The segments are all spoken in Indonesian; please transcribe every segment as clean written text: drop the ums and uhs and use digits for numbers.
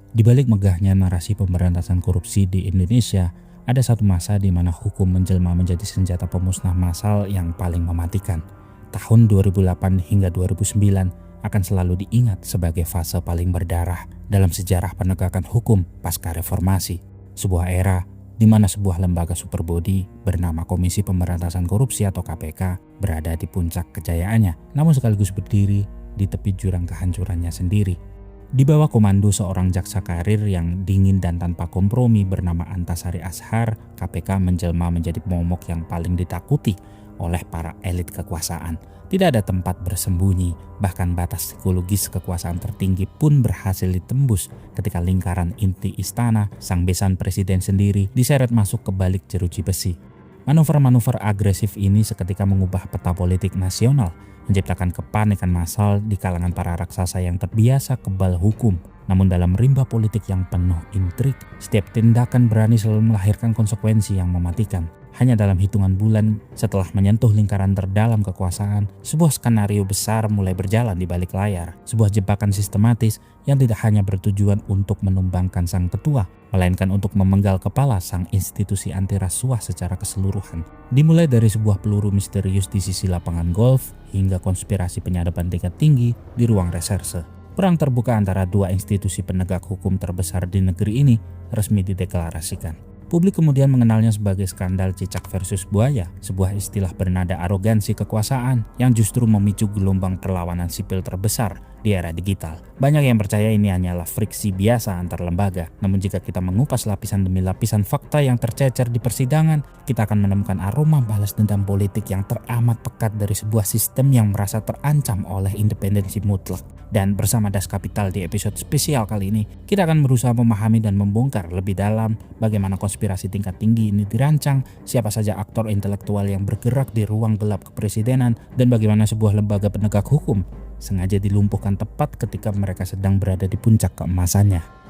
Di balik megahnya narasi pemberantasan korupsi di Indonesia, ada satu masa di mana hukum menjelma menjadi senjata pemusnah massal yang paling mematikan. Tahun 2008 hingga 2009 akan selalu diingat sebagai fase paling berdarah dalam sejarah penegakan hukum pasca reformasi. Sebuah era di mana sebuah lembaga superbody bernama Komisi Pemberantasan Korupsi atau KPK berada di puncak kejayaannya, namun sekaligus berdiri di tepi jurang kehancurannya sendiri. Di bawah komando seorang jaksa karir yang dingin dan tanpa kompromi bernama Antasari Ashar, KPK menjelma menjadi momok yang paling ditakuti oleh para elit kekuasaan. Tidak ada tempat bersembunyi, bahkan batas psikologis kekuasaan tertinggi pun berhasil ditembus ketika lingkaran inti istana, sang besan presiden sendiri, diseret masuk ke balik jeruji besi. Manuver-manuver agresif ini seketika mengubah peta politik nasional, menciptakan kepanikan massal di kalangan para raksasa yang terbiasa kebal hukum. Namun dalam rimba politik yang penuh intrik, setiap tindakan berani selalu melahirkan konsekuensi yang mematikan. Hanya dalam hitungan bulan setelah menyentuh lingkaran terdalam kekuasaan, sebuah skenario besar mulai berjalan di balik layar. Sebuah jebakan sistematis yang tidak hanya bertujuan untuk menumbangkan sang ketua, melainkan untuk memenggal kepala sang institusi anti rasuah secara keseluruhan. Dimulai dari sebuah peluru misterius di sisi lapangan golf hingga konspirasi penyadapan tingkat tinggi di ruang reserse. Perang terbuka antara dua institusi penegak hukum terbesar di negeri ini resmi dideklarasikan. Publik kemudian mengenalnya sebagai skandal cicak versus buaya, sebuah istilah bernada arogansi kekuasaan yang justru memicu gelombang perlawanan sipil terbesar di era digital. Banyak yang percaya ini hanyalah friksi biasa antar lembaga, namun jika kita mengupas lapisan demi lapisan fakta yang tercecer di persidangan, kita akan menemukan aroma balas dendam politik yang teramat pekat dari sebuah sistem yang merasa terancam oleh independensi mutlak. Dan bersama Das Kapital di episode spesial kali ini, kita akan berusaha memahami dan membongkar lebih dalam bagaimana konspirasi tingkat tinggi ini dirancang, siapa saja aktor intelektual yang bergerak di ruang gelap kepresidenan, dan bagaimana sebuah lembaga penegak hukum sengaja dilumpuhkan tepat ketika mereka sedang berada di puncak keemasannya.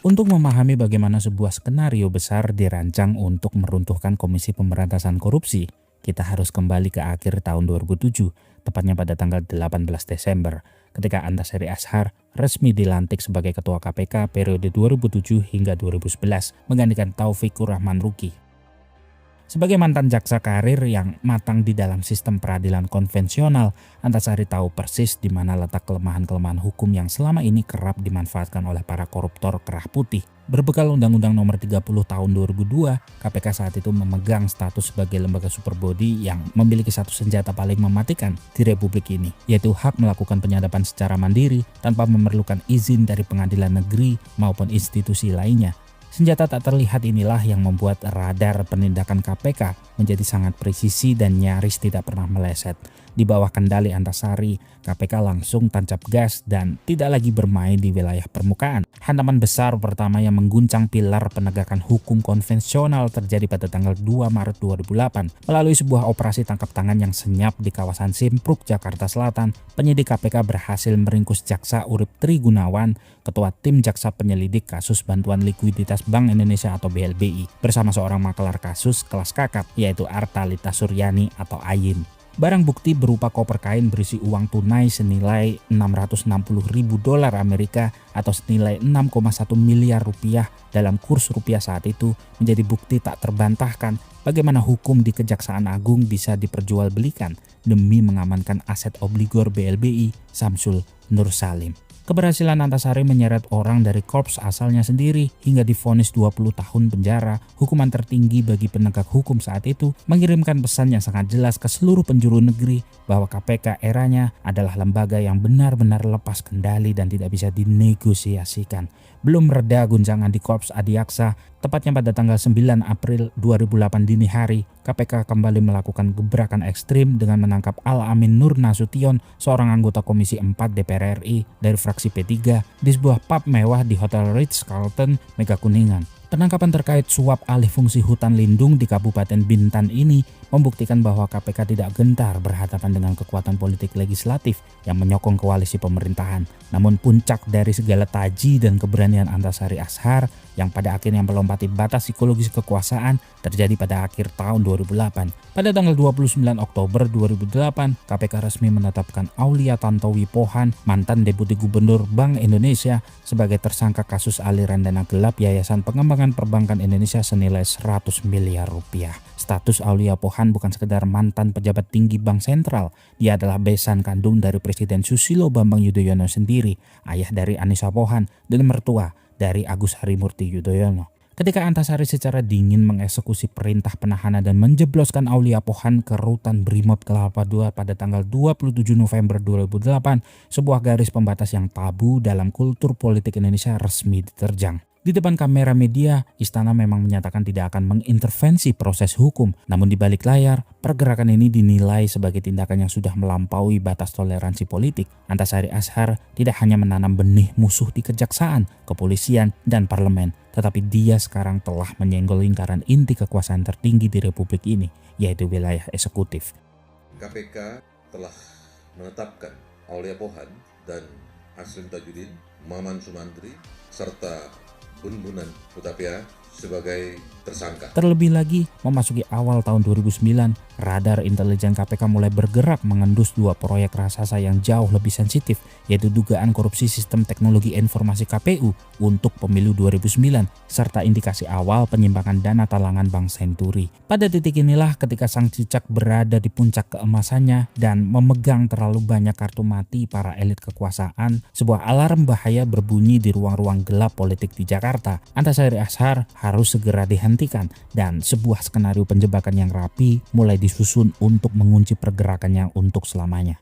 Untuk memahami bagaimana sebuah skenario besar dirancang untuk meruntuhkan Komisi Pemberantasan Korupsi, kita harus kembali ke akhir tahun 2007, tepatnya pada tanggal 18 Desember, ketika Antasari Ashar resmi dilantik sebagai Ketua KPK periode 2007 hingga 2011, menggantikan Taufikur Rahman Ruki. Sebagai mantan jaksa karir yang matang di dalam sistem peradilan konvensional, Antasari tahu persis di mana letak kelemahan-kelemahan hukum yang selama ini kerap dimanfaatkan oleh para koruptor kerah putih. Berbekal Undang-Undang Nomor 30 Tahun 2002, KPK saat itu memegang status sebagai lembaga superbody yang memiliki satu senjata paling mematikan di Republik ini, yaitu hak melakukan penyadapan secara mandiri tanpa memerlukan izin dari pengadilan negeri maupun institusi lainnya. Senjata tak terlihat inilah yang membuat radar penindakan KPK menjadi sangat presisi dan nyaris tidak pernah meleset. Di bawah kendali Antasari, KPK langsung tancap gas dan tidak lagi bermain di wilayah permukaan. Hantaman besar pertama yang mengguncang pilar penegakan hukum konvensional terjadi pada tanggal 2 Maret 2008. Melalui sebuah operasi tangkap tangan yang senyap di kawasan Simpruk, Jakarta Selatan, penyidik KPK berhasil meringkus Jaksa Urip Tri Gunawan, Ketua Tim Jaksa Penyelidik Kasus Bantuan Likuiditas Bank Indonesia atau BLBI, bersama seorang makelar kasus kelas kakap, yaitu Artalita Suryani atau Ayin. Barang bukti berupa koper kain berisi uang tunai senilai $660.000 Amerika atau senilai 6,1 miliar rupiah dalam kurs rupiah saat itu menjadi bukti tak terbantahkan bagaimana hukum di Kejaksaan Agung bisa diperjualbelikan demi mengamankan aset obligor BLBI Samsul Nur Salim. Keberhasilan Antasari menyeret orang dari korps asalnya sendiri hingga divonis 20 tahun penjara, hukuman tertinggi bagi penegak hukum saat itu, mengirimkan pesan yang sangat jelas ke seluruh penjuru negeri bahwa KPK eranya adalah lembaga yang benar-benar lepas kendali dan tidak bisa dinegosiasikan. Belum reda guncangan di Korps Adiaksa, tepatnya pada tanggal 9 April 2008 dini hari, KPK kembali melakukan gebrakan ekstrim dengan menangkap Al-Amin Nur Nasution, seorang anggota Komisi 4 DPR RI dari fraksi P3 di sebuah pub mewah di Hotel Ritz-Carlton, Mega Kuningan. Penangkapan terkait suap alih fungsi hutan lindung di Kabupaten Bintan ini membuktikan bahwa KPK tidak gentar berhadapan dengan kekuatan politik legislatif yang menyokong koalisi pemerintahan. Namun puncak dari segala taji dan keberanian Antasari Ashar yang pada akhirnya melompati batas psikologis kekuasaan terjadi pada akhir tahun 2008. Pada tanggal 29 Oktober 2008, KPK resmi menetapkan Aulia Tantowi Pohan, mantan Deputi Gubernur Bank Indonesia, sebagai tersangka kasus aliran dana gelap Yayasan Pengembangan Perbankan Indonesia senilai 100 miliar rupiah. Status Aulia Pohan bukan sekedar mantan pejabat tinggi Bank Sentral, dia adalah besan kandung dari Presiden Susilo Bambang Yudhoyono sendiri, ayah dari Anissa Pohan, dan mertua dari Agus Harimurti Yudhoyono. Ketika Antasari secara dingin mengeksekusi perintah penahanan dan menjebloskan Aulia Pohan ke rutan Brimob Kelapa II pada tanggal 27 November 2008, sebuah garis pembatas yang tabu dalam kultur politik Indonesia resmi diterjang. Di depan kamera media, istana memang menyatakan tidak akan mengintervensi proses hukum. Namun di balik layar, pergerakan ini dinilai sebagai tindakan yang sudah melampaui batas toleransi politik. Antasari Ashar tidak hanya menanam benih musuh di kejaksaan, kepolisian, dan parlemen, tetapi dia sekarang telah menyenggol lingkaran inti kekuasaan tertinggi di Republik ini, yaitu wilayah eksekutif. KPK telah menetapkan Aulia Pohan dan Aslim Tajudin, Maman Sumantri, serta Bunbunan Hutapea sebagai tersangka. Terlebih lagi, memasuki awal tahun 2009, radar intelijen KPK mulai bergerak mengendus dua proyek raksasa yang jauh lebih sensitif, yaitu dugaan korupsi sistem teknologi informasi KPU untuk pemilu 2009, serta indikasi awal penyimpangan dana talangan Bank Senturi. Pada titik inilah ketika sang cicak berada di puncak keemasannya dan memegang terlalu banyak kartu mati para elit kekuasaan, sebuah alarm bahaya berbunyi di ruang-ruang gelap politik di Jakarta. Antasari Ashar harus segera dihentikan dan sebuah skenario penjebakan yang rapi mulai disusun untuk mengunci pergerakannya untuk selamanya.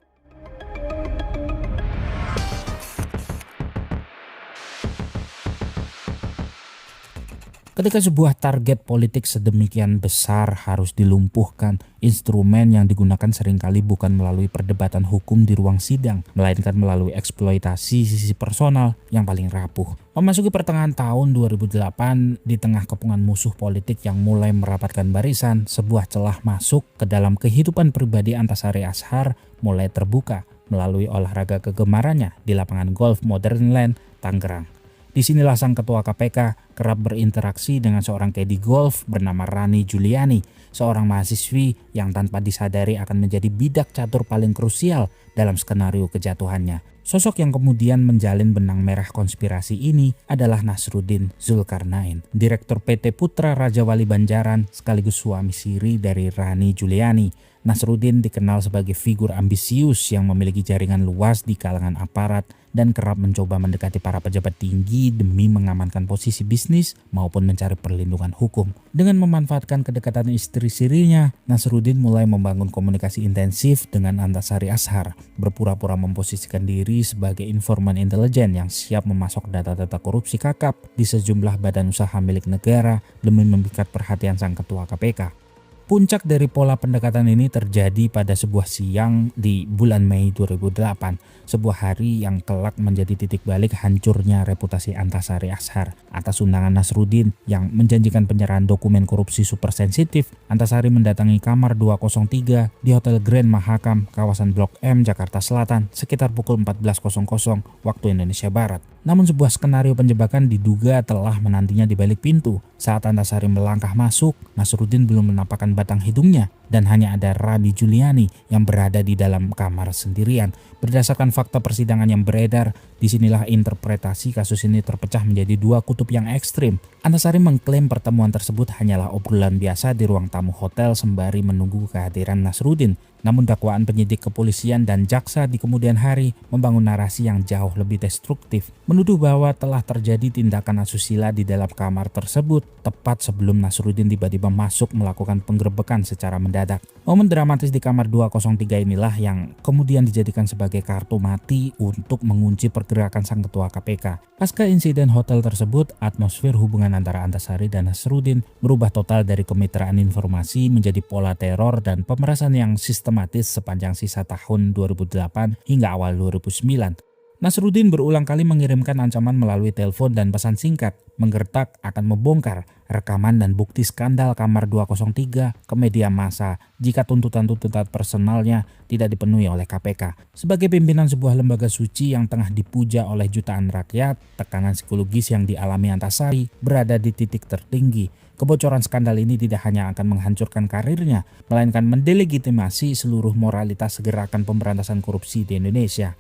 Ketika sebuah target politik sedemikian besar harus dilumpuhkan, instrumen yang digunakan seringkali bukan melalui perdebatan hukum di ruang sidang, melainkan melalui eksploitasi sisi personal yang paling rapuh. Memasuki pertengahan tahun 2008, di tengah kepungan musuh politik yang mulai merapatkan barisan, sebuah celah masuk ke dalam kehidupan pribadi Antasari Ashar mulai terbuka melalui olahraga kegemarannya di lapangan golf Modern Land, Tangerang. Disinilah sang ketua KPK kerap berinteraksi dengan seorang caddy golf bernama Rani Juliani, seorang mahasiswi yang tanpa disadari akan menjadi bidak catur paling krusial dalam skenario kejatuhannya. Sosok yang kemudian menjalin benang merah konspirasi ini adalah Nasruddin Zulkarnain, Direktur PT Putra Raja Wali Banjaran sekaligus suami siri dari Rani Juliani. Nasruddin dikenal sebagai figur ambisius yang memiliki jaringan luas di kalangan aparat dan kerap mencoba mendekati para pejabat tinggi demi mengamankan posisi bisnis maupun mencari perlindungan hukum. Dengan memanfaatkan kedekatan istri sirinya, Nasruddin mulai membangun komunikasi intensif dengan Antasari Ashar, berpura-pura memposisikan diri sebagai informan intelijen yang siap memasok data-data korupsi kakap di sejumlah badan usaha milik negara demi memikat perhatian sang ketua KPK. Puncak dari pola pendekatan ini terjadi pada sebuah siang di bulan Mei 2008, sebuah hari yang kelak menjadi titik balik hancurnya reputasi Antasari Ashar. Atas undangan Nasruddin yang menjanjikan penyerahan dokumen korupsi super sensitif, Antasari mendatangi kamar 203 di Hotel Grand Mahakam, kawasan Blok M, Jakarta Selatan, sekitar pukul 14.00 waktu Indonesia Barat. Namun sebuah skenario penjebakan diduga telah menantinya di balik pintu. Saat Antasari melangkah masuk, Nasruddin belum menampakkan batang hidungnya dan hanya ada Rani Juliani yang berada di dalam kamar sendirian. Berdasarkan fakta persidangan yang beredar, disinilah interpretasi kasus ini terpecah menjadi dua kutub yang ekstrim. Antasari mengklaim pertemuan tersebut hanyalah obrolan biasa di ruang tamu hotel sembari menunggu kehadiran Nasruddin. Namun dakwaan penyidik kepolisian dan jaksa di kemudian hari membangun narasi yang jauh lebih destruktif, menuduh bahwa telah terjadi tindakan asusila di dalam kamar tersebut tepat sebelum Nasruddin tiba-tiba masuk melakukan penggerebekan secara mendadak. Momen dramatis di kamar 203 inilah yang kemudian dijadikan sebagai kartu mati untuk mengunci pergerakan sang ketua KPK. Pasca insiden hotel tersebut, atmosfer hubungan antara Antasari dan Nasruddin berubah total dari kemitraan informasi menjadi pola teror dan pemerasan yang sistematis sepanjang sisa tahun 2008 hingga awal 2009. Nasruddin berulang kali mengirimkan ancaman melalui telepon dan pesan singkat, menggertak akan membongkar rekaman dan bukti skandal Kamar 203 ke media massa jika tuntutan-tuntutan personalnya tidak dipenuhi oleh KPK. Sebagai pimpinan sebuah lembaga suci yang tengah dipuja oleh jutaan rakyat, tekanan psikologis yang dialami Antasari berada di titik tertinggi. Kebocoran skandal ini tidak hanya akan menghancurkan karirnya, melainkan mendelegitimasi seluruh moralitas gerakan pemberantasan korupsi di Indonesia.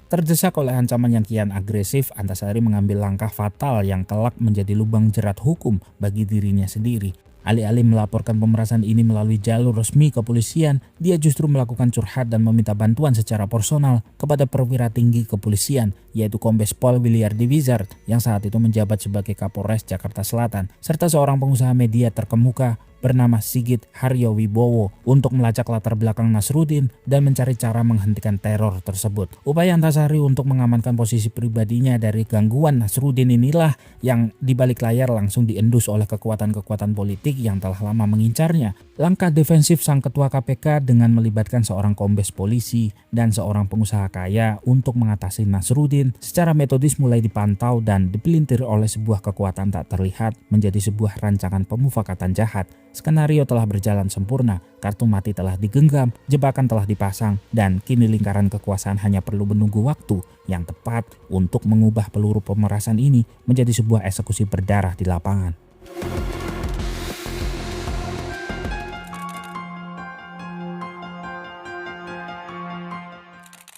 Terdesak oleh ancaman yang kian agresif, Antasari mengambil langkah fatal yang kelak menjadi lubang jerat hukum bagi dirinya sendiri. Alih-alih melaporkan pemerasan ini melalui jalur resmi kepolisian, dia justru melakukan curhat dan meminta bantuan secara personal kepada perwira tinggi kepolisian, yaitu Kombes Pol Williardi Wizard yang saat itu menjabat sebagai Kapolres Jakarta Selatan, serta seorang pengusaha media terkemuka bernama Sigit Haryowibowo untuk melacak latar belakang Nasruddin dan mencari cara menghentikan teror tersebut. Upaya Antasari untuk mengamankan posisi pribadinya dari gangguan Nasruddin inilah yang di balik layar langsung diendus oleh kekuatan-kekuatan politik yang telah lama mengincarnya. Langkah defensif sang ketua KPK dengan melibatkan seorang kombes polisi dan seorang pengusaha kaya untuk mengatasi Nasruddin secara metodis mulai dipantau dan dipelintir oleh sebuah kekuatan tak terlihat menjadi sebuah rancangan pemufakatan jahat. Skenario telah berjalan sempurna, kartu mati telah digenggam, jebakan telah dipasang, dan kini lingkaran kekuasaan hanya perlu menunggu waktu yang tepat untuk mengubah peluru pemerasan ini menjadi sebuah eksekusi berdarah di lapangan.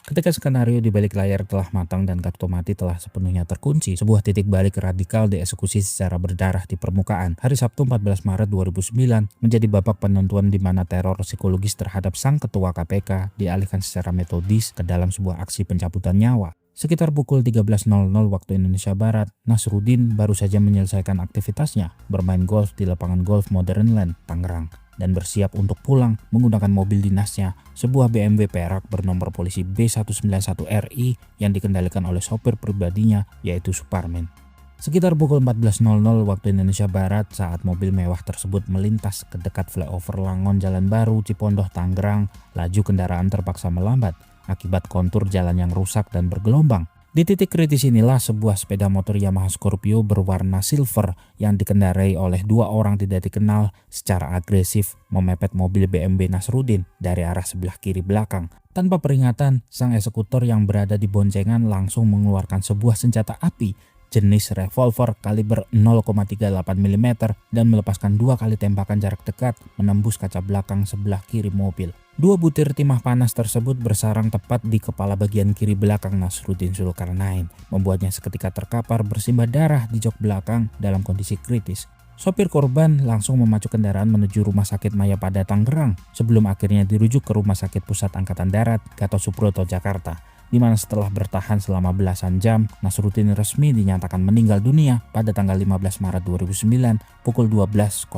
Ketika skenario di balik layar telah matang dan kartu mati telah sepenuhnya terkunci, sebuah titik balik radikal dieksekusi secara berdarah di permukaan. Hari Sabtu 14 Maret 2009 menjadi babak penentuan di mana teror psikologis terhadap sang ketua KPK dialihkan secara metodis ke dalam sebuah aksi pencabutan nyawa. Sekitar pukul 13.00 waktu Indonesia Barat, Nasruddin baru saja menyelesaikan aktivitasnya bermain golf di lapangan golf Modern Land, Tangerang, dan bersiap untuk pulang menggunakan mobil dinasnya, sebuah BMW perak bernomor polisi B191RI yang dikendalikan oleh sopir pribadinya yaitu Suparman. Sekitar pukul 14.00 waktu Indonesia Barat saat mobil mewah tersebut melintas ke dekat flyover Langon Jalan Baru, Cipondoh, Tangerang, laju kendaraan terpaksa melambat akibat kontur jalan yang rusak dan bergelombang. Di titik kritis inilah sebuah sepeda motor Yamaha Scorpio berwarna silver yang dikendarai oleh dua orang tidak dikenal secara agresif memepet mobil BMW Nasruddin dari arah sebelah kiri belakang. Tanpa peringatan, sang eksekutor yang berada di boncengan langsung mengeluarkan sebuah senjata api jenis revolver kaliber 0,38 mm dan melepaskan 2 kali tembakan jarak dekat menembus kaca belakang sebelah kiri mobil. 2 butir timah panas tersebut bersarang tepat di kepala bagian kiri belakang Nasruddin Zulkarnain, membuatnya seketika terkapar bersimbah darah di jok belakang dalam kondisi kritis. Sopir korban langsung memacu kendaraan menuju Rumah Sakit Mayapada Tangerang sebelum akhirnya dirujuk ke Rumah Sakit Pusat Angkatan Darat Gatot Subroto Jakarta, di mana setelah bertahan selama belasan jam, Nasruddin resmi dinyatakan meninggal dunia pada tanggal 15 Maret 2009 pukul 12.05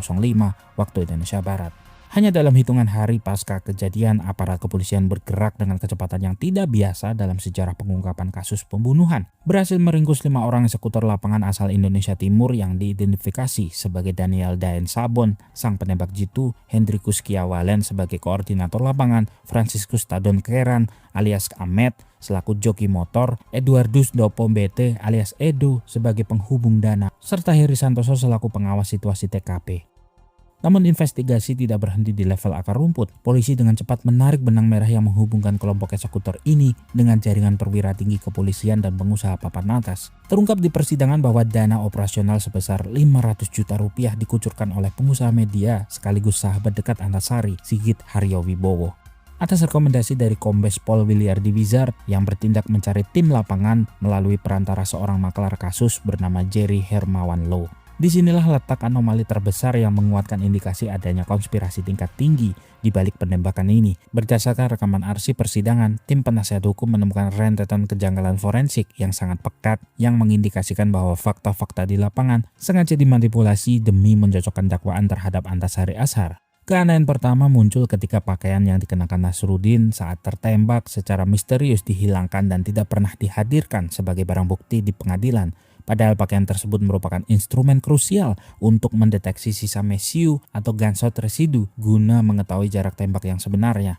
waktu Indonesia Barat. Hanya dalam hitungan hari pasca kejadian, aparat kepolisian bergerak dengan kecepatan yang tidak biasa dalam sejarah pengungkapan kasus pembunuhan. Berhasil meringkus 5 orang eksekutor lapangan asal Indonesia Timur yang diidentifikasi sebagai Daniel Daen Sabon, sang penembak jitu, Hendrikus Kiawalen sebagai koordinator lapangan, Franciscus Tadon Keran alias Ahmed selaku joki motor, Eduardus Dopombete alias Edo sebagai penghubung dana, serta Heri Santoso selaku pengawas situasi TKP. Namun investigasi tidak berhenti di level akar rumput. Polisi dengan cepat menarik benang merah yang menghubungkan kelompok eksekutor ini dengan jaringan perwira tinggi kepolisian dan pengusaha papan atas. Terungkap di persidangan bahwa dana operasional sebesar 500 juta rupiah dikucurkan oleh pengusaha media sekaligus sahabat dekat Antasari, Sigit Haryowibowo. Atas rekomendasi dari Kombes Pol Williardi Wizard yang bertindak mencari tim lapangan melalui perantara seorang maklar kasus bernama Jerry Hermawan Low. Disinilah letak anomali terbesar yang menguatkan indikasi adanya konspirasi tingkat tinggi di balik penembakan ini. Berdasarkan rekaman arsip persidangan, tim penasihat hukum menemukan rentetan kejanggalan forensik yang sangat pekat yang mengindikasikan bahwa fakta-fakta di lapangan sengaja dimanipulasi demi mencocokkan dakwaan terhadap Antasari Azhar. Keanehan pertama muncul ketika pakaian yang dikenakan Nasruddin saat tertembak secara misterius dihilangkan dan tidak pernah dihadirkan sebagai barang bukti di pengadilan. Padahal pakaian tersebut merupakan instrumen krusial untuk mendeteksi sisa mesiu atau gunshot residu guna mengetahui jarak tembak yang sebenarnya.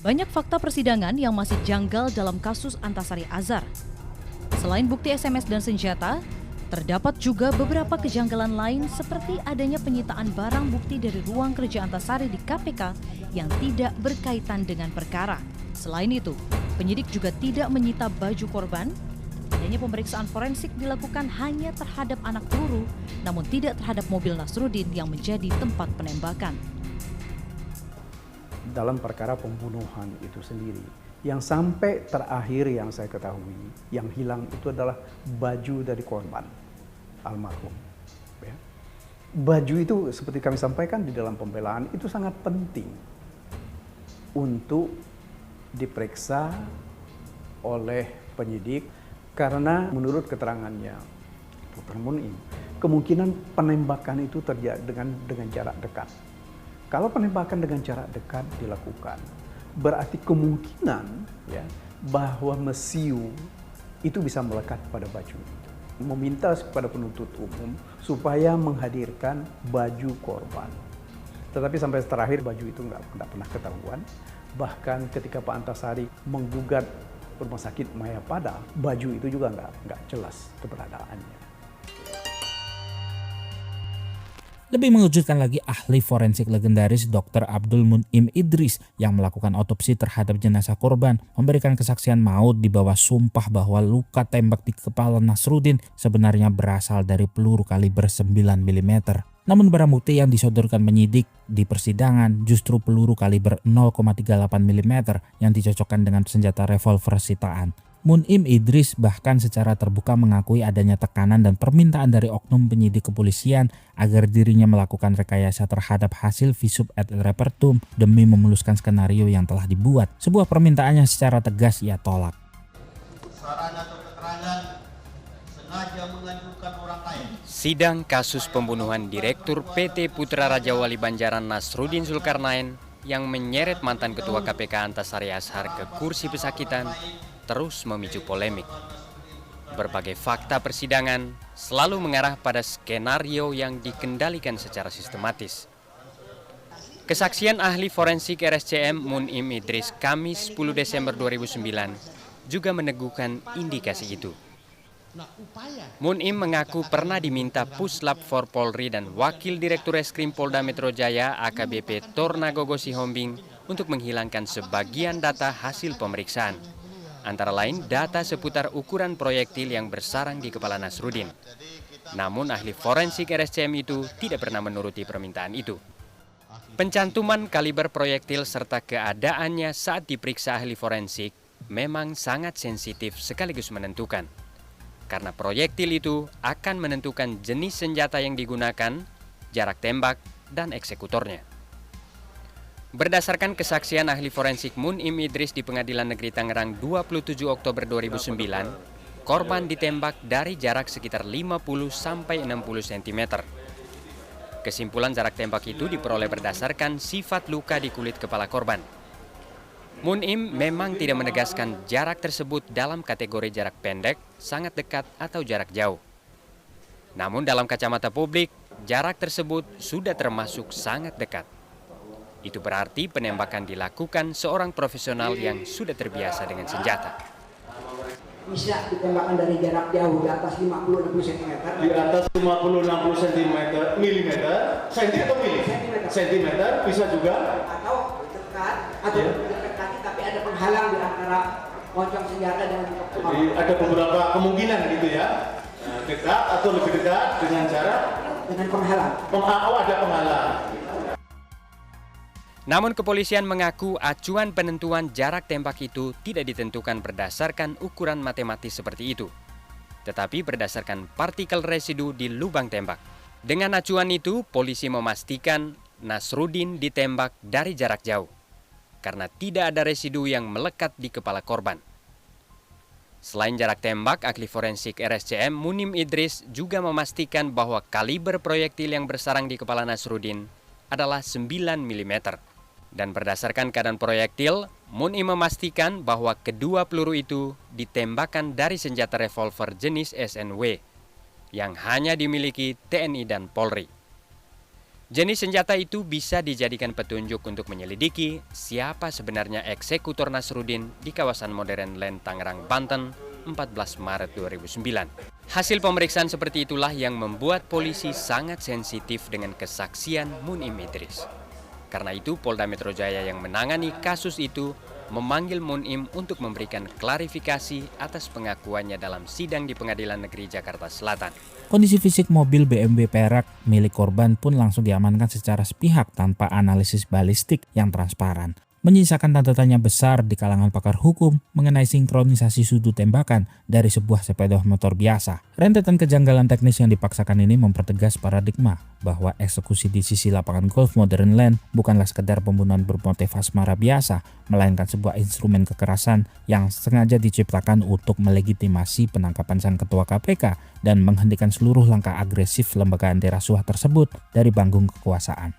Banyak fakta persidangan yang masih janggal dalam kasus Antasari Azhar. Selain bukti SMS dan senjata, terdapat juga beberapa kejanggalan lain seperti adanya penyitaan barang bukti dari ruang kerja Antasari di KPK yang tidak berkaitan dengan perkara. Selain itu, penyidik juga tidak menyita baju korban. Adanya pemeriksaan forensik dilakukan hanya terhadap anak peluru, namun tidak terhadap mobil Nasruddin yang menjadi tempat penembakan. Dalam perkara pembunuhan itu sendiri, yang sampai terakhir yang saya ketahui, yang hilang itu adalah baju dari korban, almarhum. Ya. Baju itu seperti kami sampaikan di dalam pembelaan, itu sangat penting untuk diperiksa oleh penyidik, karena menurut keterangannya Dr. Mun'im, kemungkinan penembakan itu terjadi dengan jarak dekat. Kalau penembakan dengan jarak dekat dilakukan, berarti kemungkinan ya bahwa mesiu itu bisa melekat pada baju itu. Meminta kepada penuntut umum supaya menghadirkan baju korban. Tetapi sampai terakhir baju itu nggak pernah ketahuan. Bahkan ketika Pak Antasari menggugat Rumah Sakit Mayapada, baju itu juga nggak jelas keberadaannya. Lebih mengejutkan lagi, ahli forensik legendaris Dr. Abdul Mun'im Idris yang melakukan otopsi terhadap jenazah korban memberikan kesaksian maut di bawah sumpah bahwa luka tembak di kepala Nasruddin sebenarnya berasal dari peluru kaliber 9 mm. Namun barang bukti yang disodorkan penyidik di persidangan justru peluru kaliber 0,38 mm yang dicocokkan dengan senjata revolver sitaan. Mun'im Idris bahkan secara terbuka mengakui adanya tekanan dan permintaan dari oknum penyidik kepolisian agar dirinya melakukan rekayasa terhadap hasil visum et repertum demi memuluskan skenario yang telah dibuat. Sebuah permintaannya secara tegas ia tolak. Saran atau keterangan sengaja menganjurkan orang lain. Sidang kasus pembunuhan Direktur PT Putra Raja Wali Banjaran Nasruddin Zulkarnain yang menyeret mantan Ketua KPK Antasari Azhar ke kursi pesakitan terus memicu polemik. Berbagai fakta persidangan selalu mengarah pada skenario yang dikendalikan secara sistematis. Kesaksian ahli forensik RSCM Mun'im Idris Kamis 10 Desember 2009 juga meneguhkan indikasi itu. Mun'im mengaku pernah diminta Puslap 4 Polri dan Wakil Direktur Reskrim Polda Metro Jaya AKBP Tornagogo Sihombing untuk menghilangkan sebagian data hasil pemeriksaan. Antara lain data seputar ukuran proyektil yang bersarang di kepala Nasruddin. Namun ahli forensik RSCM itu tidak pernah menuruti permintaan itu. Pencantuman kaliber proyektil serta keadaannya saat diperiksa ahli forensik memang sangat sensitif sekaligus menentukan. Karena proyektil itu akan menentukan jenis senjata yang digunakan, jarak tembak, dan eksekutornya. Berdasarkan kesaksian ahli forensik Mun'im Idris di Pengadilan Negeri Tangerang 27 Oktober 2009, korban ditembak dari jarak sekitar 50-60 cm. Kesimpulan jarak tembak itu diperoleh berdasarkan sifat luka di kulit kepala korban. Mun'im memang tidak menegaskan jarak tersebut dalam kategori jarak pendek, sangat dekat, atau jarak jauh. Namun dalam kacamata publik, jarak tersebut sudah termasuk sangat dekat. Itu berarti penembakan dilakukan seorang profesional yang sudah terbiasa dengan senjata. Bisa ditembakkan dari jarak jauh di atas 50-60 cm. Di atas 50-60 cm, senti atau mili? Sentimeter bisa juga. Atau dekat, atau dekat kaki tapi ada penghalang di antara pocong senjata dengan penghalang. Jadi ada beberapa kemungkinan gitu ya. Dekat atau lebih dekat dengan jarak? Dengan penghalang. Ada penghalang. Namun kepolisian mengaku acuan penentuan jarak tembak itu tidak ditentukan berdasarkan ukuran matematis seperti itu, tetapi berdasarkan partikel residu di lubang tembak. Dengan acuan itu, polisi memastikan Nasruddin ditembak dari jarak jauh, karena tidak ada residu yang melekat di kepala korban. Selain jarak tembak, ahli forensik RSCM Mun'im Idris juga memastikan bahwa kaliber proyektil yang bersarang di kepala Nasruddin adalah 9 mm. Dan berdasarkan keadaan proyektil, Mun'im memastikan bahwa kedua peluru itu ditembakkan dari senjata revolver jenis SNW yang hanya dimiliki TNI dan Polri. Jenis senjata itu bisa dijadikan petunjuk untuk menyelidiki siapa sebenarnya eksekutor Nasruddin di kawasan Modern Land Tangerang, Banten, 14 Maret 2009. Hasil pemeriksaan seperti itulah yang membuat polisi sangat sensitif dengan kesaksian Munim Idris. Karena itu, Polda Metro Jaya yang menangani kasus itu memanggil Munim untuk memberikan klarifikasi atas pengakuannya dalam sidang di Pengadilan Negeri Jakarta Selatan. Kondisi fisik mobil BMW Perak milik korban pun langsung diamankan secara sepihak tanpa analisis balistik yang transparan, menyisakan tanda tanya besar di kalangan pakar hukum mengenai sinkronisasi sudut tembakan dari sebuah sepeda motor biasa. Rentetan kejanggalan teknis yang dipaksakan ini mempertegas paradigma bahwa eksekusi di sisi lapangan golf Modern Land bukanlah sekedar pembunuhan bermotif asmara biasa, melainkan sebuah instrumen kekerasan yang sengaja diciptakan untuk melegitimasi penangkapan sang ketua KPK dan menghentikan seluruh langkah agresif lembaga anti rasuah tersebut dari panggung kekuasaan.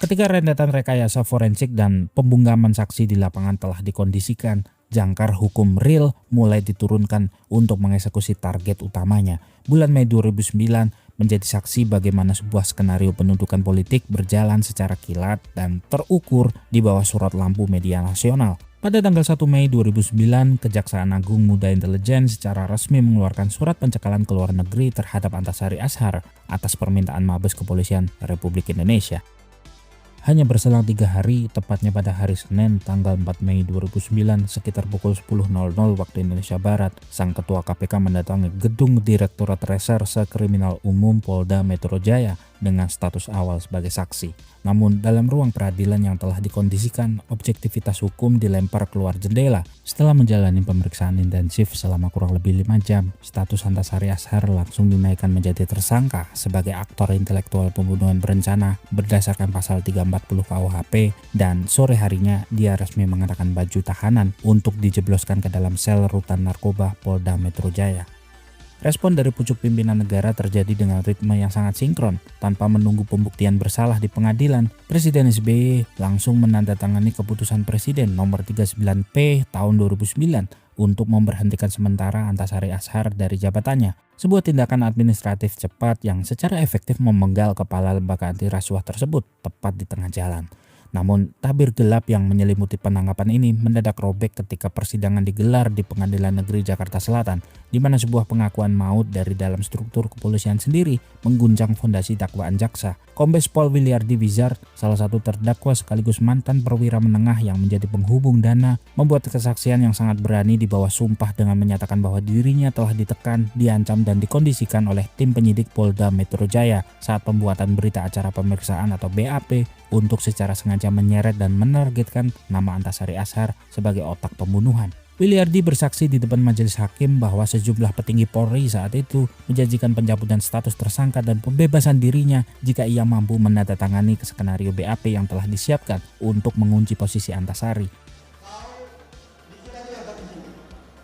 Ketika rentetan rekayasa forensik dan pembungkaman saksi di lapangan telah dikondisikan, jangkar hukum real mulai diturunkan untuk mengeksekusi target utamanya. Bulan Mei 2009 menjadi saksi bagaimana sebuah skenario penuntukan politik berjalan secara kilat dan terukur di bawah sorot lampu media nasional. Pada tanggal 1 Mei 2009, Kejaksaan Agung Muda Intelijen secara resmi mengeluarkan surat pencekalan ke luar negeri terhadap Antasari Azhar atas permintaan Mabes Kepolisian Republik Indonesia. Hanya berselang 3 hari, tepatnya pada hari Senin tanggal 4 Mei 2009 sekitar pukul 10.00 waktu Indonesia Barat, sang ketua KPK mendatangi gedung Direktorat Reserse Kriminal Umum Polda Metro Jaya dengan status awal sebagai saksi. Namun dalam ruang peradilan yang telah dikondisikan, objektivitas hukum dilempar keluar jendela. Setelah menjalani pemeriksaan intensif selama kurang lebih 5 jam, status Antasari Azhar langsung dinaikkan menjadi tersangka sebagai aktor intelektual pembunuhan berencana berdasarkan pasal 340 KUHP, dan sore harinya dia resmi mengenakan baju tahanan untuk dijebloskan ke dalam sel rutan narkoba Polda Metro Jaya. Respon dari pucuk pimpinan negara terjadi dengan ritme yang sangat sinkron. Tanpa menunggu pembuktian bersalah di pengadilan, Presiden SBY langsung menandatangani keputusan Presiden nomor 39P tahun 2009 untuk memberhentikan sementara Antasari Azhar dari jabatannya. Sebuah tindakan administratif cepat yang secara efektif memenggal kepala lembaga anti rasuah tersebut tepat di tengah jalan. Namun, tabir gelap yang menyelimuti penangkapan ini mendadak robek ketika persidangan digelar di Pengadilan Negeri Jakarta Selatan, di mana sebuah pengakuan maut dari dalam struktur kepolisian sendiri mengguncang fondasi dakwaan jaksa. Kombes Pol Williardi Wizard, salah satu terdakwa sekaligus mantan perwira menengah yang menjadi penghubung dana, membuat kesaksian yang sangat berani di bawah sumpah dengan menyatakan bahwa dirinya telah ditekan, diancam dan dikondisikan oleh tim penyidik Polda Metro Jaya saat pembuatan berita acara pemeriksaan atau BAP untuk secara sengaja menyeret dan menargetkan nama Antasari Azhar sebagai otak pembunuhan. Williardi bersaksi di depan majelis hakim bahwa sejumlah petinggi Polri saat itu menjanjikan pencabutan status tersangka dan pembebasan dirinya jika ia mampu menandatangani skenario BAP yang telah disiapkan untuk mengunci posisi Antasari.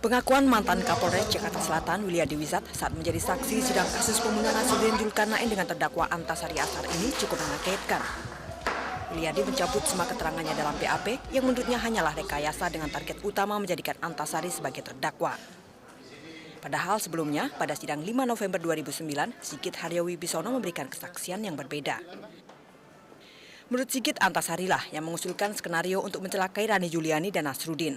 Pengakuan mantan Kapolres Jakarta Selatan Williardi Wizard saat menjadi saksi sidang kasus pembunuhan Nasruddin Zulkarnain dengan terdakwa Antasari Azhar ini cukup mengagetkan. Williardi mencabut semua keterangannya dalam BAP yang menurutnya hanyalah rekayasa dengan target utama menjadikan Antasari sebagai terdakwa. Padahal sebelumnya, pada sidang 5 November 2009, Sigit Haryowibisono memberikan kesaksian yang berbeda. Menurut Sigit, Antasari lah yang mengusulkan skenario untuk mencelakai Rani Juliani dan Nasruddin.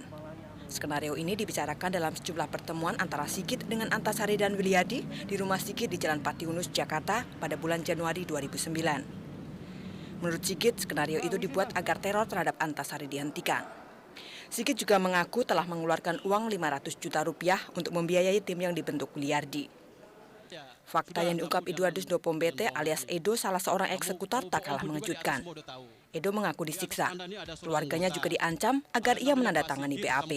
Skenario ini dibicarakan dalam sejumlah pertemuan antara Sigit dengan Antasari dan Williardi di rumah Sigit di Jalan Pati Unus, Jakarta pada bulan Januari 2009. Menurut Sigit, skenario itu dibuat agar teror terhadap Antasari dihentikan. Sigit juga mengaku telah mengeluarkan uang 500 juta rupiah untuk membiayai tim yang dibentuk Williardi. Fakta yang diungkap Eduardus Dopombete alias Edo, salah seorang eksekutor, tak kalah mengejutkan. Edo mengaku disiksa. Keluarganya juga diancam agar ia menandatangani BAP.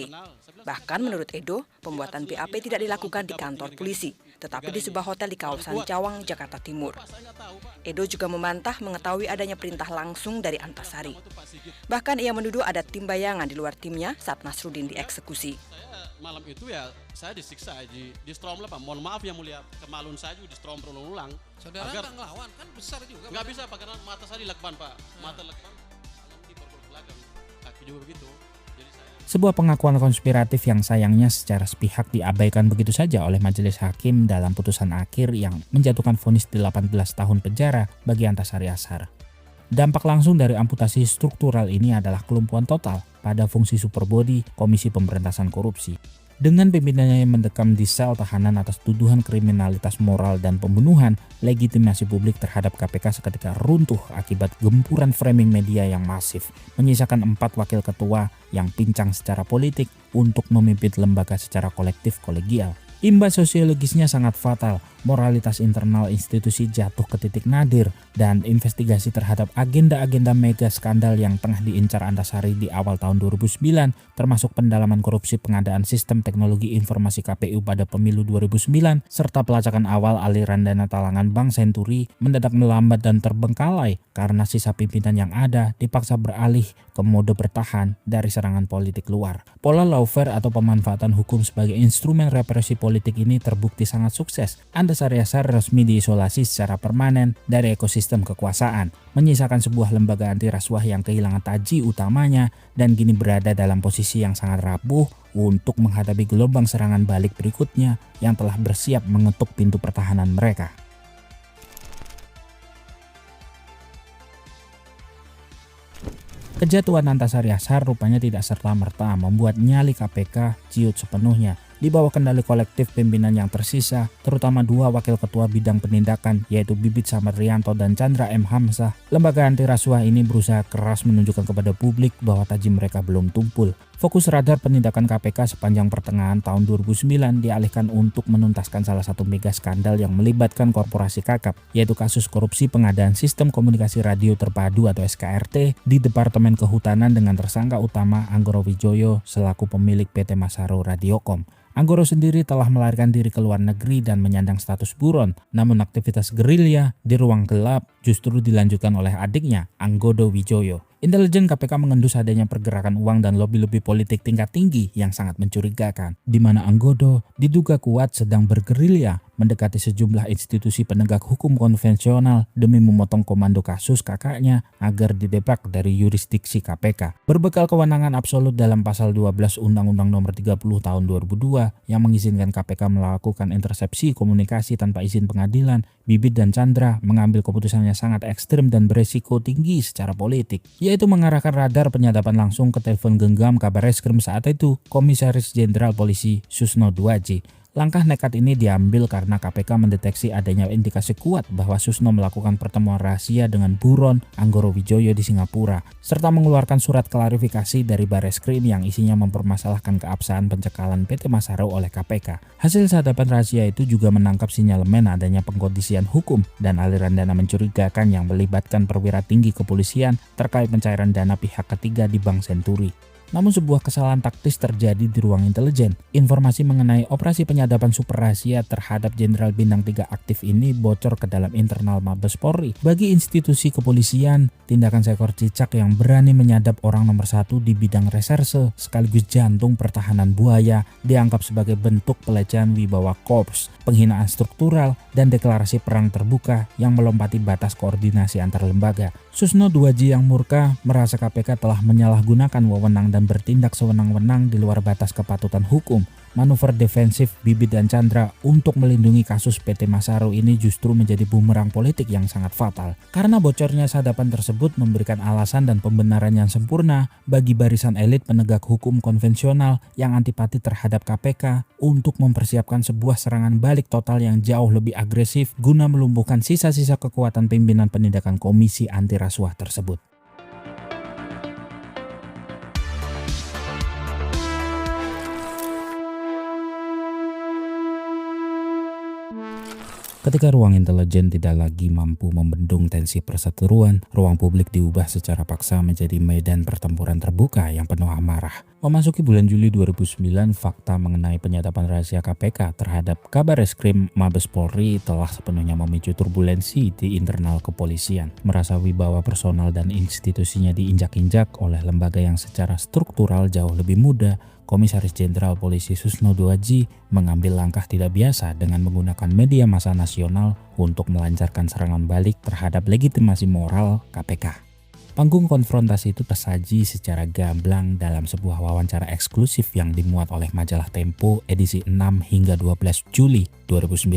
Bahkan menurut Edo, pembuatan BAP tidak dilakukan di kantor polisi, tetapi di sebuah hotel di kawasan Cawang, Jakarta Timur. Edo juga membantah mengetahui adanya perintah langsung dari Antasari. Bahkan ia menuduh ada tim bayangan di luar timnya saat Nasruddin dieksekusi. Malam itu ya saya disiksa, di strom lah Pak. Mohon maaf yang mulia, kemaluan saya juga di strom berulang-ulang. Saudara nggak ngelawan, kan besar juga. Nggak bisa Pak, karena mata saya dilekban Pak. Mata lekban, di belakang, kaki juga begitu. Jadi saya Sebuah pengakuan konspiratif yang sayangnya secara sepihak diabaikan begitu saja oleh majelis hakim dalam putusan akhir yang menjatuhkan vonis 18 tahun penjara bagi Antasari Azhar. Dampak langsung dari amputasi struktural ini adalah kelumpuhan total pada fungsi superbody Komisi Pemberantasan Korupsi. Dengan pimpinannya yang mendekam di sel tahanan atas tuduhan kriminalitas moral dan pembunuhan, legitimasi publik terhadap KPK seketika runtuh akibat gempuran framing media yang masif, menyisakan 4 wakil ketua yang pincang secara politik untuk memimpin lembaga secara kolektif kolegial. Imbas sosiologisnya sangat fatal, moralitas internal institusi jatuh ke titik nadir, dan investigasi terhadap agenda-agenda mega skandal yang tengah diincar Antasari di awal tahun 2009, termasuk pendalaman korupsi pengadaan sistem teknologi informasi KPU pada pemilu 2009, serta pelacakan awal aliran dana talangan Bank Senturi mendadak melambat dan terbengkalai karena sisa pimpinan yang ada dipaksa beralih ke mode bertahan dari serangan politik luar. Pola lawfare atau pemanfaatan hukum sebagai instrumen represi politik ini terbukti sangat sukses. Antasari Azhar resmi diisolasi secara permanen dari ekosistem kekuasaan, menyisakan sebuah lembaga anti rasuah yang kehilangan taji utamanya dan kini berada dalam posisi yang sangat rapuh untuk menghadapi gelombang serangan balik berikutnya yang telah bersiap mengetuk pintu pertahanan mereka. Kejatuhan Antasari Azhar rupanya tidak serta-merta membuat nyali KPK ciut sepenuhnya. Di bawah kendali kolektif pimpinan yang tersisa, terutama 2 wakil ketua bidang penindakan yaitu Bibit Samarrianto dan Chandra M. Hamzah, lembaga anti rasuah ini berusaha keras menunjukkan kepada publik bahwa taji mereka belum tumpul. Fokus radar penindakan KPK sepanjang pertengahan tahun 2009 dialihkan untuk menuntaskan salah satu mega skandal yang melibatkan korporasi kakap, yaitu kasus korupsi pengadaan sistem komunikasi radio terpadu atau SKRT di Departemen Kehutanan dengan tersangka utama Anggoro Wijoyo selaku pemilik PT Masaro Radiocom. Anggoro sendiri telah melarikan diri ke luar negeri dan menyandang status buron, namun aktivitas gerilya di ruang gelap justru dilanjutkan oleh adiknya, Anggodo Wijoyo. Intelijen KPK mengendus adanya pergerakan uang dan lobi-lobi politik tingkat tinggi yang sangat mencurigakan, di mana Anggodo diduga kuat sedang bergerilya mendekati sejumlah institusi penegak hukum konvensional demi memotong komando kasus kakaknya agar didebak dari yurisdiksi KPK. Berbekal kewenangan absolut dalam pasal 12 Undang-Undang Nomor 30 Tahun 2002 yang mengizinkan KPK melakukan intersepsi komunikasi tanpa izin pengadilan, Bibit dan Chandra mengambil keputusan yang sangat ekstrim dan beresiko tinggi secara politik, yaitu mengarahkan radar penyadapan langsung ke telepon genggam Kabarreskrim saat itu, Komisaris Jenderal Polisi Susno Duaji. Langkah nekat ini diambil karena KPK mendeteksi adanya indikasi kuat bahwa Susno melakukan pertemuan rahasia dengan buron Anggoro Wijoyo di Singapura, serta mengeluarkan surat klarifikasi dari Barreskrim yang isinya mempermasalahkan keabsahan pencekalan PT Masaro oleh KPK. Hasil sadapan rahasia itu juga menangkap sinyalemen adanya pengkondisian hukum dan aliran dana mencurigakan yang melibatkan perwira tinggi kepolisian terkait pencairan dana pihak ketiga di Bank Senturi. Namun sebuah kesalahan taktis terjadi di ruang intelijen. Informasi mengenai operasi penyadapan super rahasia terhadap Jenderal Bintang 3 aktif ini bocor ke dalam internal Mabes Polri. Bagi institusi kepolisian, tindakan seekor cicak yang berani menyadap orang nomor 1 di bidang reserse sekaligus jantung pertahanan buaya dianggap sebagai bentuk pelecehan wibawa korps, penghinaan struktural, dan deklarasi perang terbuka yang melompati batas koordinasi antar lembaga. Susno Duaji yang murka merasa KPK telah menyalahgunakan wewenang dan bertindak sewenang-wenang di luar batas kepatutan hukum. Manuver defensif Bibit dan Chandra untuk melindungi kasus PT Masaro ini justru menjadi bumerang politik yang sangat fatal. Karena bocornya sadapan tersebut memberikan alasan dan pembenaran yang sempurna bagi barisan elit penegak hukum konvensional yang antipati terhadap KPK untuk mempersiapkan sebuah serangan balik total yang jauh lebih agresif guna melumpuhkan sisa-sisa kekuatan pimpinan penindakan Komisi Anti Rasuah tersebut. Ketika ruang intelijen tidak lagi mampu membendung tensi perseteruan, ruang publik diubah secara paksa menjadi medan pertempuran terbuka yang penuh amarah. Memasuki bulan Juli 2009, fakta mengenai penyadapan rahasia KPK terhadap Kabarreskrim Mabes Polri telah sepenuhnya memicu turbulensi di internal kepolisian. Merasa wibawa personal dan institusinya diinjak-injak oleh lembaga yang secara struktural jauh lebih muda, Komisaris Jenderal Polisi Susno Duaji mengambil langkah tidak biasa dengan menggunakan media massa nasional untuk melancarkan serangan balik terhadap legitimasi moral KPK. Panggung konfrontasi itu tersaji secara gamblang dalam sebuah wawancara eksklusif yang dimuat oleh majalah Tempo edisi 6 hingga 12 Juli 2009.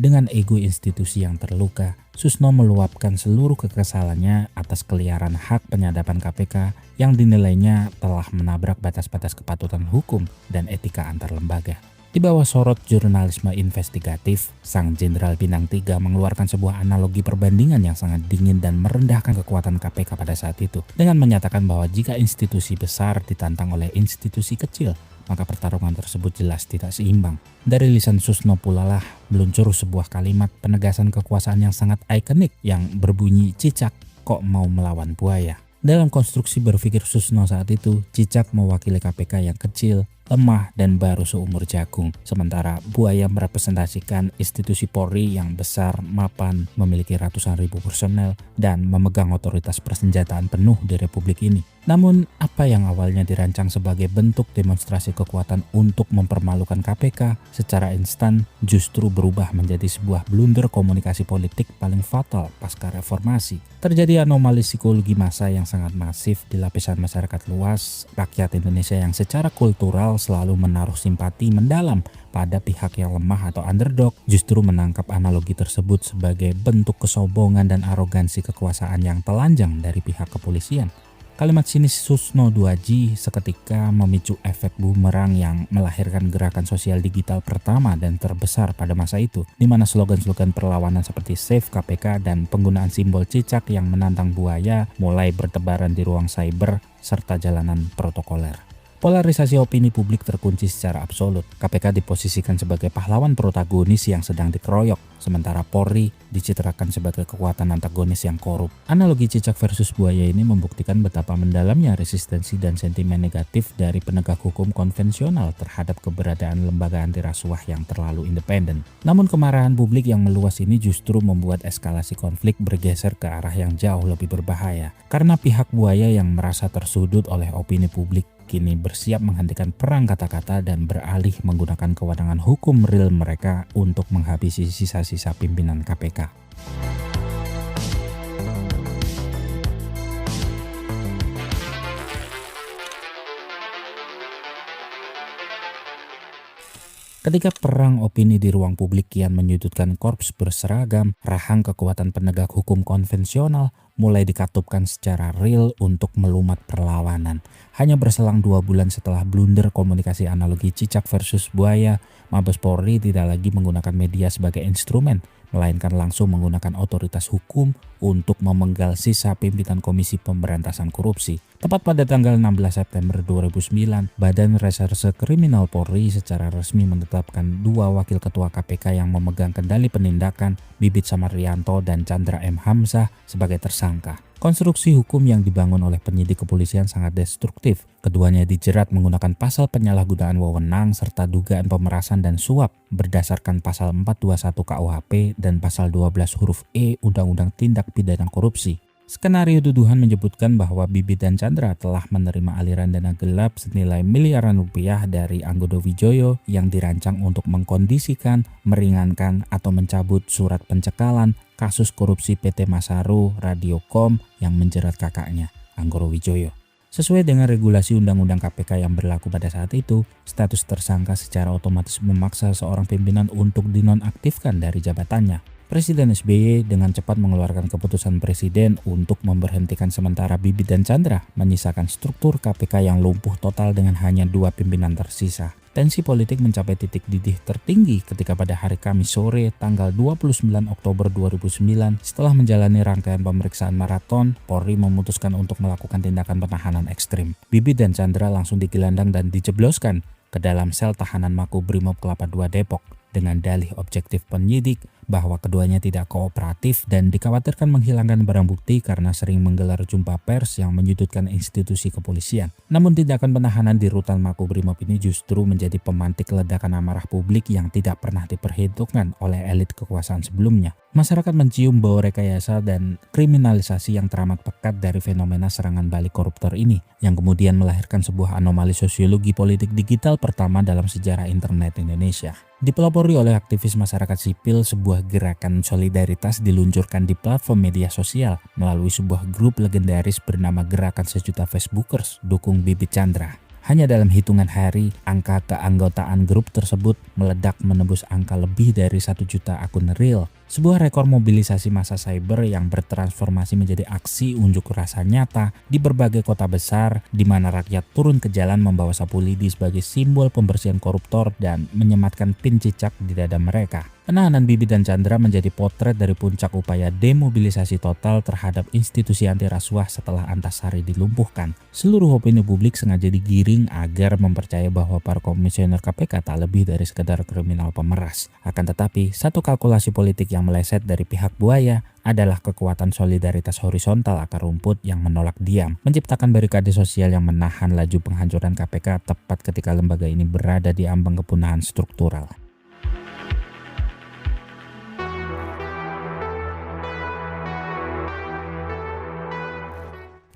Dengan ego institusi yang terluka, Susno meluapkan seluruh kekesalannya atas keliaran hak penyadapan KPK yang dinilainya telah menabrak batas-batas kepatutan hukum dan etika antar lembaga. Di bawah sorot jurnalisme investigatif, Sang Jenderal Bintang 3 mengeluarkan sebuah analogi perbandingan yang sangat dingin dan merendahkan kekuatan KPK pada saat itu, dengan menyatakan bahwa jika institusi besar ditantang oleh institusi kecil, maka pertarungan tersebut jelas tidak seimbang. Dari lisan Susno pula lah meluncur sebuah kalimat penegasan kekuasaan yang sangat ikonik yang berbunyi cicak kok mau melawan buaya. Dalam konstruksi berpikir Susno saat itu, cicak mewakili KPK yang kecil, lemah dan baru seumur jagung. Sementara buaya merepresentasikan institusi Polri yang besar, mapan, memiliki ratusan ribu personel, dan memegang otoritas persenjataan penuh di Republik ini. Namun, apa yang awalnya dirancang sebagai bentuk demonstrasi kekuatan untuk mempermalukan KPK secara instan justru berubah menjadi sebuah blunder komunikasi politik paling fatal pasca reformasi. Terjadi anomali psikologi massa yang sangat masif di lapisan masyarakat luas, rakyat Indonesia yang secara kultural selalu menaruh simpati mendalam pada pihak yang lemah atau underdog, justru menangkap analogi tersebut sebagai bentuk kesombongan dan arogansi kekuasaan yang telanjang dari pihak kepolisian. Kalimat sinis Susno 2G seketika memicu efek bumerang yang melahirkan gerakan sosial digital pertama dan terbesar pada masa itu, di mana slogan-slogan perlawanan seperti Save KPK dan penggunaan simbol cicak yang menantang buaya mulai bertebaran di ruang cyber serta jalanan protokoler. Polarisasi opini publik terkunci secara absolut. KPK diposisikan sebagai pahlawan protagonis yang sedang dikeroyok, sementara Polri dicitrakan sebagai kekuatan antagonis yang korup. Analogi cicak versus buaya ini membuktikan betapa mendalamnya resistensi dan sentimen negatif dari penegak hukum konvensional terhadap keberadaan lembaga anti rasuah yang terlalu independen. Namun kemarahan publik yang meluas ini justru membuat eskalasi konflik bergeser ke arah yang jauh lebih berbahaya. Karena pihak buaya yang merasa tersudut oleh opini publik kini bersiap menghentikan perang kata-kata dan beralih menggunakan kewenangan hukum real mereka untuk menghabisi sisa-sisa pimpinan KPK. Ketika perang opini di ruang publik kian menyudutkan korps berseragam, rahang kekuatan penegak hukum konvensional mulai dikatupkan secara real untuk melumat perlawanan. Hanya berselang 2 bulan setelah blunder komunikasi analogi cicak versus buaya, Mabes Polri tidak lagi menggunakan media sebagai instrumen, melainkan langsung menggunakan otoritas hukum untuk memenggal sisa pimpinan Komisi Pemberantasan Korupsi. Tepat pada tanggal 16 September 2009, Badan Reserse Kriminal Polri secara resmi menetapkan 2 wakil ketua KPK yang memegang kendali penindakan, Bibit Samaryanto dan Chandra M. Hamzah, sebagai tersangka. Konstruksi hukum yang dibangun oleh penyidik kepolisian sangat destruktif. Keduanya dijerat menggunakan pasal penyalahgunaan wewenang serta dugaan pemerasan dan suap berdasarkan pasal 421 KUHP dan pasal 12 huruf E Undang-Undang Tindak Pidana Korupsi. Skenario tuduhan menyebutkan bahwa Bibit dan Chandra telah menerima aliran dana gelap senilai miliaran rupiah dari Anggodo Wijoyo yang dirancang untuk mengkondisikan, meringankan, atau mencabut surat pencekalan kasus korupsi PT Masaru Radiokom yang menjerat kakaknya, Anggodo Wijoyo. Sesuai dengan regulasi Undang-Undang KPK yang berlaku pada saat itu, status tersangka secara otomatis memaksa seorang pimpinan untuk dinonaktifkan dari jabatannya. Presiden SBY dengan cepat mengeluarkan keputusan presiden untuk memberhentikan sementara Bibit dan Chandra, menyisakan struktur KPK yang lumpuh total dengan hanya 2 pimpinan tersisa. Tensi politik mencapai titik didih tertinggi ketika pada hari Kamis sore tanggal 29 Oktober 2009 setelah menjalani rangkaian pemeriksaan maraton, Polri memutuskan untuk melakukan tindakan penahanan ekstrim. Bibit dan Chandra langsung digelandang dan dijebloskan ke dalam sel tahanan Makobrimob Kelapa II Depok dengan dalih objektif penyidik bahwa keduanya tidak kooperatif dan dikhawatirkan menghilangkan barang bukti karena sering menggelar jumpa pers yang menyudutkan institusi kepolisian. Namun tindakan penahanan di rutan Makobrimob ini justru menjadi pemantik ledakan amarah publik yang tidak pernah diperhitungkan oleh elit kekuasaan sebelumnya. Masyarakat mencium bau rekayasa dan kriminalisasi yang teramat pekat dari fenomena serangan balik koruptor ini, yang kemudian melahirkan sebuah anomali sosiologi politik digital pertama dalam sejarah internet Indonesia. Dipelopori oleh aktivis masyarakat sipil, sebuah gerakan solidaritas diluncurkan di platform media sosial melalui sebuah grup legendaris bernama Gerakan Sejuta Facebookers Dukung Bibit Chandra. Hanya dalam hitungan hari, angka keanggotaan grup tersebut meledak menembus angka lebih dari 1 juta akun real. Sebuah rekor mobilisasi massa cyber yang bertransformasi menjadi aksi unjuk rasa nyata di berbagai kota besar, di mana rakyat turun ke jalan membawa sapu lidi sebagai simbol pembersihan koruptor dan menyematkan pin cicak di dada mereka. Penahanan Bibit dan Chandra menjadi potret dari puncak upaya demobilisasi total terhadap institusi anti rasuah setelah Antasari dilumpuhkan. Seluruh opini publik sengaja digiring agar mempercayai bahwa para komisioner KPK tak lebih dari sekedar kriminal pemeras. Akan tetapi, satu kalkulasi politik yang meleset dari pihak buaya adalah kekuatan solidaritas horizontal akar rumput yang menolak diam, menciptakan barikade sosial yang menahan laju penghancuran KPK tepat ketika lembaga ini berada di ambang kepunahan struktural.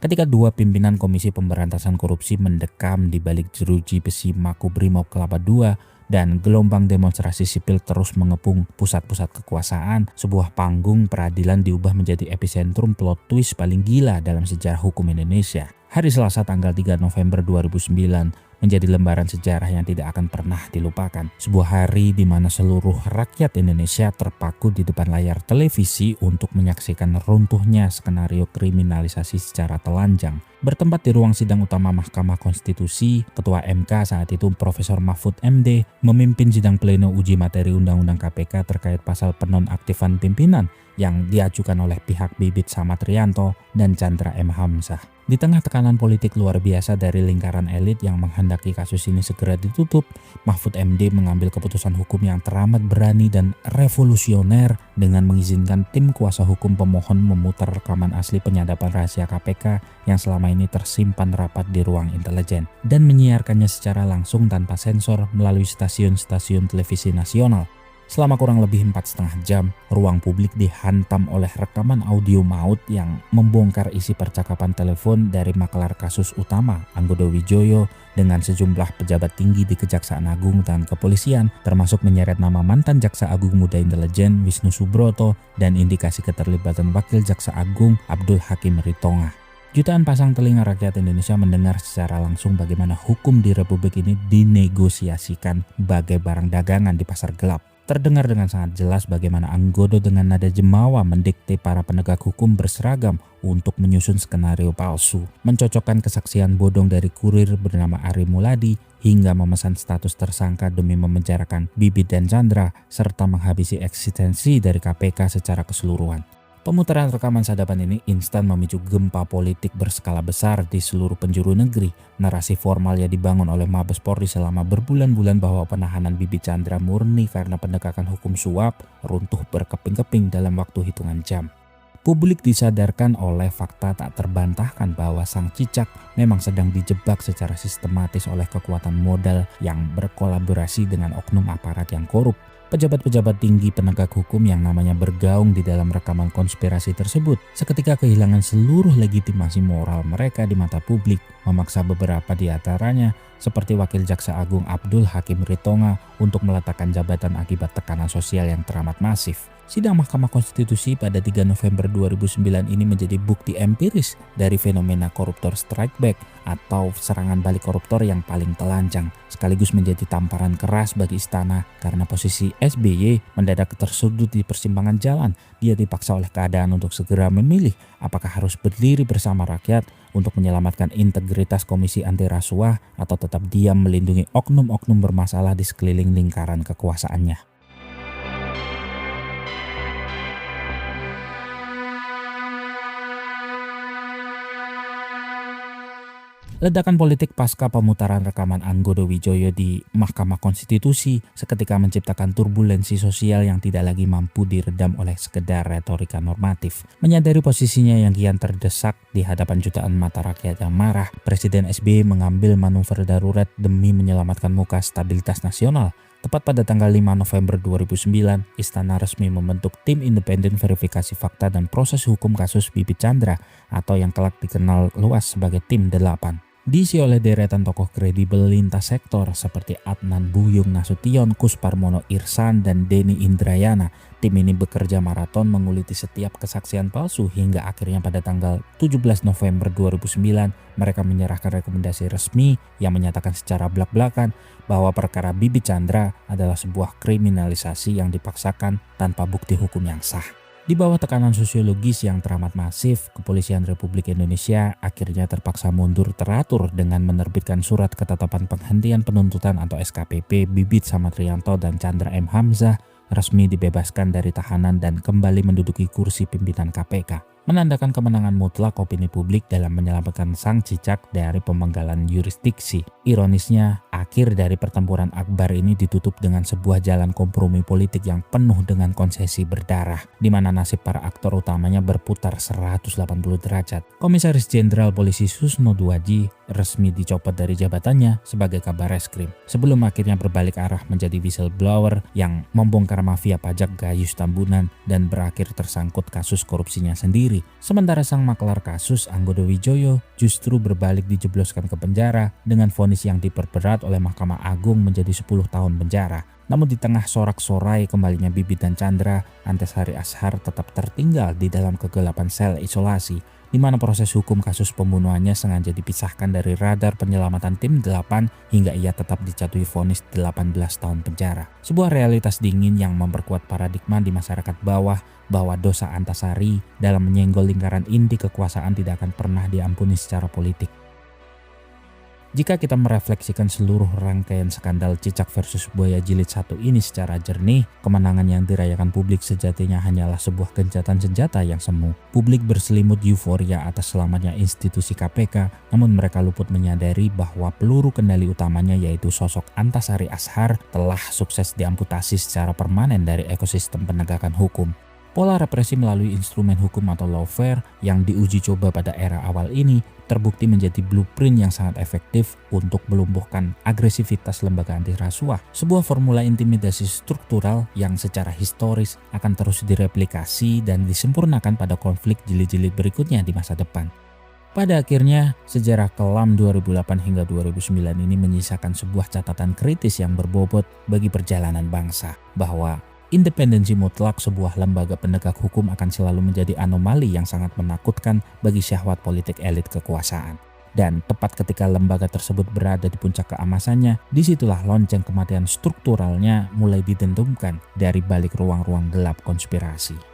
Ketika dua pimpinan Komisi Pemberantasan Korupsi mendekam di balik jeruji besi Makobrimob Kelapa II dan gelombang demonstrasi sipil terus mengepung pusat-pusat kekuasaan, sebuah panggung peradilan diubah menjadi epicentrum plot twist paling gila dalam sejarah hukum Indonesia. Hari Selasa tanggal 3 November 2009 menjadi lembaran sejarah yang tidak akan pernah dilupakan. Sebuah hari di mana seluruh rakyat Indonesia terpaku di depan layar televisi untuk menyaksikan runtuhnya skenario kriminalisasi secara telanjang. Bertempat di ruang sidang utama Mahkamah Konstitusi, Ketua MK saat itu Profesor Mahfud MD memimpin sidang pleno uji materi Undang-Undang KPK terkait pasal penonaktifan pimpinan yang diajukan oleh pihak Bibit Samatrianto dan Chandra M. Hamzah. Di tengah tekanan politik luar biasa dari lingkaran elit yang menghendaki kasus ini segera ditutup, Mahfud MD mengambil keputusan hukum yang teramat berani dan revolusioner dengan mengizinkan tim kuasa hukum pemohon memutar rekaman asli penyadapan rahasia KPK yang selama ini tersimpan rapat di ruang intelijen dan menyiarkannya secara langsung tanpa sensor melalui stasiun-stasiun televisi nasional. Selama kurang lebih 4,5 jam, ruang publik dihantam oleh rekaman audio maut yang membongkar isi percakapan telepon dari makelar kasus utama Anggodo Wijoyo dengan sejumlah pejabat tinggi di Kejaksaan Agung dan Kepolisian, termasuk menyeret nama mantan Jaksa Agung Muda Intelijen Wisnu Subroto dan indikasi keterlibatan Wakil Jaksa Agung Abdul Hakim Ritonga. Jutaan pasang telinga rakyat Indonesia mendengar secara langsung bagaimana hukum di Republik ini dinegosiasikan bagai barang dagangan di pasar gelap. Terdengar dengan sangat jelas bagaimana Anggodo dengan nada jemawa mendikte para penegak hukum berseragam untuk menyusun skenario palsu, mencocokkan kesaksian bodong dari kurir bernama Ari Muladi hingga memesan status tersangka demi memenjarakan Bibit dan Chandra serta menghabisi eksistensi dari KPK secara keseluruhan. Pemutaran rekaman sadapan ini instan memicu gempa politik berskala besar di seluruh penjuru negeri. Narasi formal yang dibangun oleh Mabes Polri selama berbulan-bulan bahwa penahanan Bibit Chandra murni karena penegakan hukum suap runtuh berkeping-keping dalam waktu hitungan jam. Publik disadarkan oleh fakta tak terbantahkan bahwa sang cicak memang sedang dijebak secara sistematis oleh kekuatan modal yang berkolaborasi dengan oknum aparat yang korup. Pejabat-pejabat tinggi penegak hukum yang namanya bergaung di dalam rekaman konspirasi tersebut seketika kehilangan seluruh legitimasi moral mereka di mata publik, memaksa beberapa di antaranya seperti Wakil Jaksa Agung Abdul Hakim Ritonga untuk meletakkan jabatan akibat tekanan sosial yang teramat masif. Sidang Mahkamah Konstitusi pada 3 November 2009 ini menjadi bukti empiris dari fenomena koruptor strike back atau serangan balik koruptor yang paling telanjang, sekaligus menjadi tamparan keras bagi istana karena posisi SBY mendadak tersudut di persimpangan jalan. Dia dipaksa oleh keadaan untuk segera memilih apakah harus berdiri bersama rakyat untuk menyelamatkan integritas Komisi Anti Rasuah atau tetap diam melindungi oknum-oknum bermasalah di sekeliling lingkaran kekuasaannya. Ledakan politik pasca pemutaran rekaman Anggodo Wijoyo di Mahkamah Konstitusi seketika menciptakan turbulensi sosial yang tidak lagi mampu diredam oleh sekedar retorika normatif. Menyadari posisinya yang kian terdesak di hadapan jutaan mata rakyat yang marah, Presiden SBY mengambil manuver darurat demi menyelamatkan muka stabilitas nasional. Tepat pada tanggal 5 November 2009, Istana resmi membentuk tim independen verifikasi fakta dan proses hukum kasus Bibit Chandra atau yang kelak dikenal luas sebagai Tim 8. diisi oleh deretan tokoh kredibel lintas sektor seperti Adnan Buyung Nasution, Kus Parmono Irsan, dan Denny Indrayana. Tim ini bekerja maraton menguliti setiap kesaksian palsu hingga akhirnya pada tanggal 17 November 2009 mereka menyerahkan rekomendasi resmi yang menyatakan secara belak-belakan bahwa perkara Bibi Chandra adalah sebuah kriminalisasi yang dipaksakan tanpa bukti hukum yang sah. Di bawah tekanan sosiologis yang teramat masif, Kepolisian Republik Indonesia akhirnya terpaksa mundur teratur dengan menerbitkan surat ketetapan penghentian penuntutan atau SKPP Bibit Samatrianto dan Chandra M. Hamzah resmi dibebaskan dari tahanan dan kembali menduduki kursi pimpinan KPK, menandakan kemenangan mutlak opini publik dalam menyelamatkan sang cicak dari pemenggalan yurisdiksi. Ironisnya, akhir dari pertempuran akbar ini ditutup dengan sebuah jalan kompromi politik yang penuh dengan konsesi berdarah, di mana nasib para aktor utamanya berputar 180 derajat. Komisaris Jenderal Polisi Susno Duaji resmi dicopot dari jabatannya sebagai Kabareskrim, sebelum akhirnya berbalik arah menjadi whistleblower yang membongkar mafia pajak Gayus Tambunan dan berakhir tersangkut kasus korupsinya sendiri. Sementara sang maklar kasus Anggodo Wijoyo justru berbalik dijebloskan ke penjara dengan vonis yang diperberat oleh Mahkamah Agung menjadi 10 tahun penjara. Namun di tengah sorak-sorai kembalinya Bibit dan Chandra, Antasari Ashar tetap tertinggal di dalam kegelapan sel isolasi, di mana proses hukum kasus pembunuhannya sengaja dipisahkan dari radar penyelamatan tim 8 hingga ia tetap dijatuhi vonis 18 tahun penjara. Sebuah realitas dingin yang memperkuat paradigma di masyarakat bawah bahwa dosa Antasari dalam menyenggol lingkaran inti kekuasaan tidak akan pernah diampuni secara politik. Jika kita merefleksikan seluruh rangkaian skandal Cicak versus Buaya Jilid 1 ini secara jernih, kemenangan yang dirayakan publik sejatinya hanyalah sebuah gencatan senjata yang semu. Publik berselimut euforia atas selamatnya institusi KPK, namun mereka luput menyadari bahwa peluru kendali utamanya yaitu sosok Antasari Ashar telah sukses diamputasi secara permanen dari ekosistem penegakan hukum. Pola represi melalui instrumen hukum atau lawfare yang diuji coba pada era awal ini terbukti menjadi blueprint yang sangat efektif untuk melumpuhkan agresivitas lembaga anti rasuah, sebuah formula intimidasi struktural yang secara historis akan terus direplikasi dan disempurnakan pada konflik jilid-jilid berikutnya di masa depan. Pada akhirnya, sejarah kelam 2008 hingga 2009 ini menyisakan sebuah catatan kritis yang berbobot bagi perjalanan bangsa, bahwa independensi mutlak sebuah lembaga penegak hukum akan selalu menjadi anomali yang sangat menakutkan bagi syahwat politik elit kekuasaan. Dan tepat ketika lembaga tersebut berada di puncak keemasannya, disitulah lonceng kematian strukturalnya mulai didentungkan dari balik ruang-ruang gelap konspirasi.